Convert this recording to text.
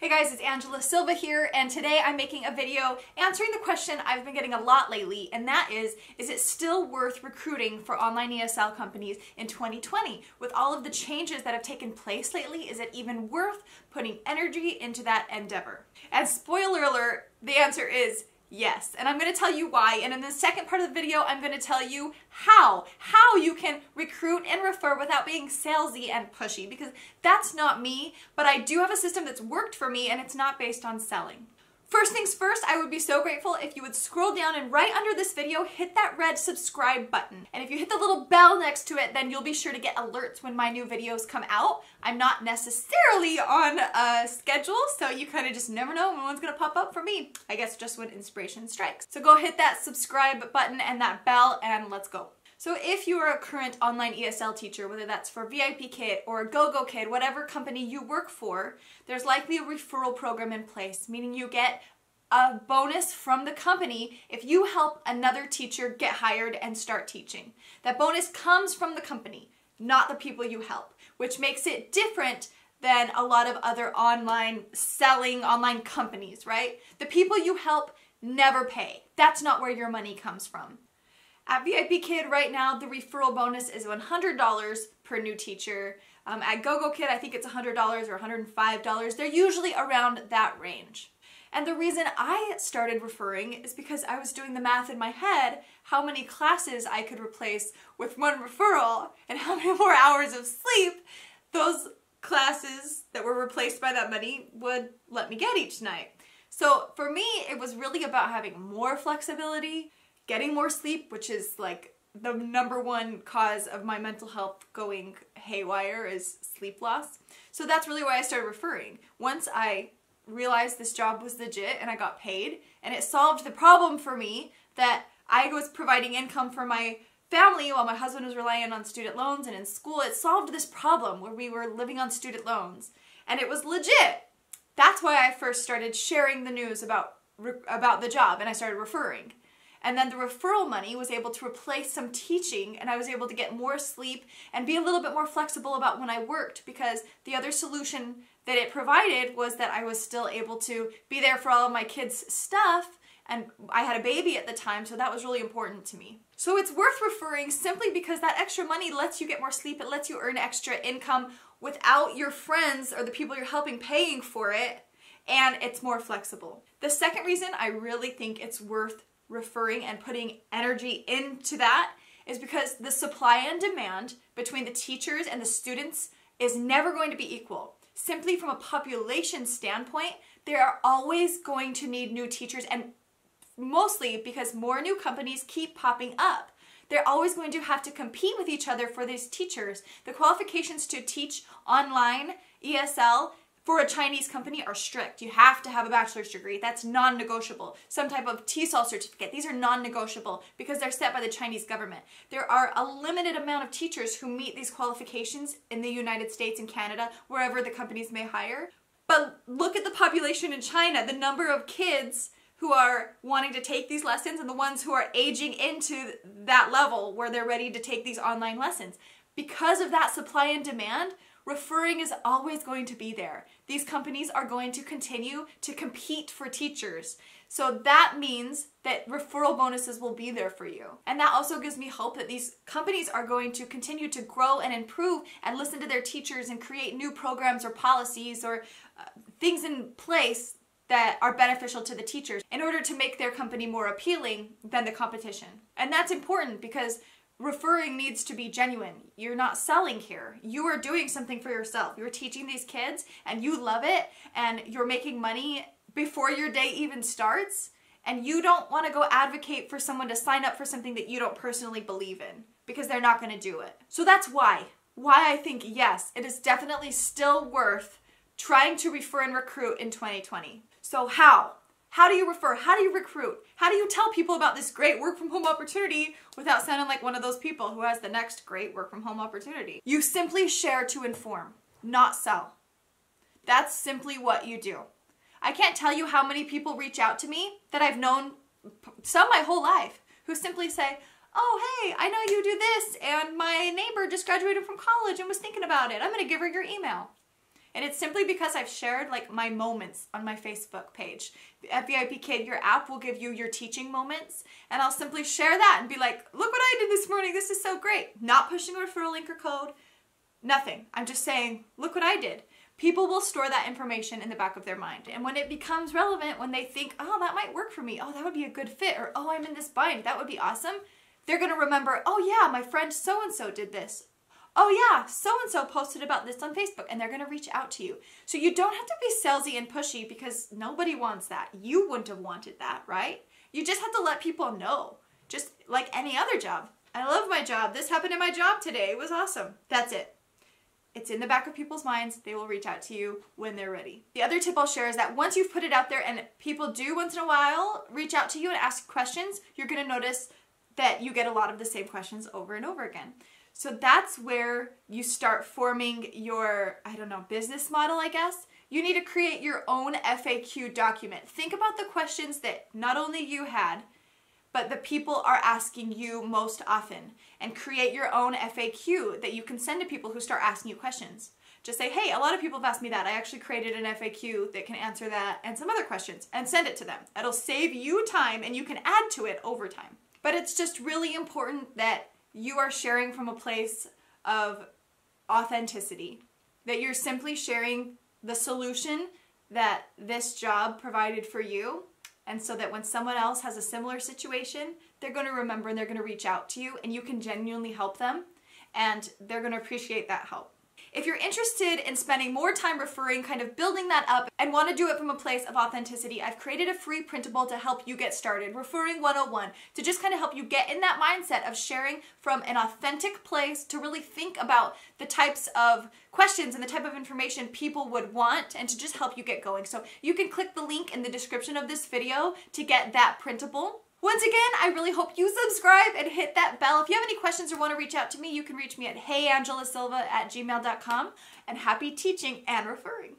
Hey guys, it's Angela Silva here, and today I'm making a video answering the question I've been getting a lot lately, and that is it still worth recruiting for online ESL companies in 2020? With all of the changes that have taken place lately, is it even worth putting energy into that endeavor? And spoiler alert, the answer is yes, and I'm going to tell you why, and in the second part of the video, I'm going to tell you how you can recruit and refer without being salesy and pushy, because that's not me, but I do have a system that's worked for me, and it's not based on selling. First things first, I would be so grateful if you would scroll down and right under this video, hit that red subscribe button. And if you hit the little bell next to it, then you'll be sure to get alerts when my new videos come out. I'm not necessarily on a schedule, so you kind of just never know when one's gonna pop up for me. I guess just when inspiration strikes. So go hit that subscribe button and that bell, and let's go. So if you are a current online ESL teacher, whether that's for VIP Kid or GoGo Kid, whatever company you work for, there's likely a referral program in place, meaning you get a bonus from the company if you help another teacher get hired and start teaching. That bonus comes from the company, not the people you help, which makes it different than a lot of other online companies, right? The people you help never pay. That's not where your money comes from. At VIP Kid right now, the referral bonus is $100 per new teacher. At GoGo Kid, I think it's $100 or $105. They're usually around that range. And the reason I started referring is because I was doing the math in my head, how many classes I could replace with one referral and how many more hours of sleep those classes that were replaced by that money would let me get each night. So for me, it was really about having more flexibility, getting more sleep, which is like the #1 cause of my mental health going haywire is sleep loss. So that's really why I started referring. Once I realized this job was legit and I got paid, and it solved the problem for me that I was providing income for my family while my husband was relying on student loans, and in school it solved this problem where we were living on student loans, and it was legit. That's why I first started sharing the news about the job, and I started referring. And then the referral money was able to replace some teaching, and I was able to get more sleep and be a little bit more flexible about when I worked, because the other solution that it provided was that I was still able to be there for all of my kids' stuff, and I had a baby at the time, so that was really important to me. So it's worth referring simply because that extra money lets you get more sleep, it lets you earn extra income without your friends or the people you're helping paying for it, and it's more flexible. The second reason I really think it's worth referring and putting energy into that is because the supply and demand between the teachers and the students is never going to be equal. Simply from a population standpoint, they are always going to need new teachers, and mostly because more new companies keep popping up. They're always going to have to compete with each other for these teachers. The qualifications to teach online ESL for a Chinese company are strict. You have to have a bachelor's degree. That's non-negotiable. Some type of TESOL certificate. These are non-negotiable because they're set by the Chinese government. There are a limited amount of teachers who meet these qualifications in the United States and Canada, wherever the companies may hire. But look at the population in China, the number of kids who are wanting to take these lessons and the ones who are aging into that level where they're ready to take these online lessons. Because of that supply and demand, referring is always going to be there. These companies are going to continue to compete for teachers. So that means that referral bonuses will be there for you. And that also gives me hope that these companies are going to continue to grow and improve and listen to their teachers and create new programs or policies or things in place that are beneficial to the teachers in order to make their company more appealing than the competition. And that's important because referring needs to be genuine. You're not selling here. You are doing something for yourself. You're teaching these kids and you love it and you're making money before your day even starts, and you don't want to go advocate for someone to sign up for something that you don't personally believe in because they're not going to do it. So that's why I think yes, it is definitely still worth trying to refer and recruit in 2020. So how? How do you refer? How do you recruit? How do you tell people about this great work from home opportunity without sounding like one of those people who has the next great work from home opportunity? You simply share to inform, not sell. That's simply what you do. I can't tell you how many people reach out to me that I've known some my whole life who simply say, oh, hey, I know you do this and my neighbor just graduated from college and was thinking about it. I'm going to give her your email. And it's simply because I've shared like my moments on my Facebook page. At VIP Kid, your app will give you your teaching moments, and I'll simply share that and be like, look what I did this morning, this is so great. Not pushing a referral link or code, nothing. I'm just saying, look what I did. People will store that information in the back of their mind. And when it becomes relevant, when they think, oh, that might work for me, oh, that would be a good fit, or oh, I'm in this bind, that would be awesome, they're gonna remember, oh yeah, my friend so-and-so did this. Oh yeah, so-and-so posted about this on Facebook, and they're gonna reach out to you. So you don't have to be salesy and pushy because nobody wants that. You wouldn't have wanted that, right? You just have to let people know, just like any other job. I love my job. This happened in my job today. It was awesome. That's it. It's in the back of people's minds. They will reach out to you when they're ready. The other tip I'll share is that once you've put it out there and people do once in a while reach out to you and ask questions, you're gonna notice that you get a lot of the same questions over and over again. So that's where you start forming your, I don't know, business model, I guess. You need to create your own FAQ document. Think about the questions that not only you had, but the people are asking you most often, and create your own FAQ that you can send to people who start asking you questions. Just say, hey, a lot of people have asked me that. I actually created an FAQ that can answer that and some other questions, and send it to them. It'll save you time and you can add to it over time. But it's just really important that you are sharing from a place of authenticity, that you're simply sharing the solution that this job provided for you. And so that when someone else has a similar situation, they're going to remember and they're going to reach out to you, and you can genuinely help them, and they're going to appreciate that help. If you're interested in spending more time referring, kind of building that up, and want to do it from a place of authenticity, I've created a free printable to help you get started, Referring 101, to just kind of help you get in that mindset of sharing from an authentic place, to really think about the types of questions and the type of information people would want, and to just help you get going. So you can click the link in the description of this video to get that printable. Once again, I really hope you subscribe and hit that bell. If you have any questions or want to reach out to me, you can reach me at heyangelasilva@gmail.com. And happy teaching and referring.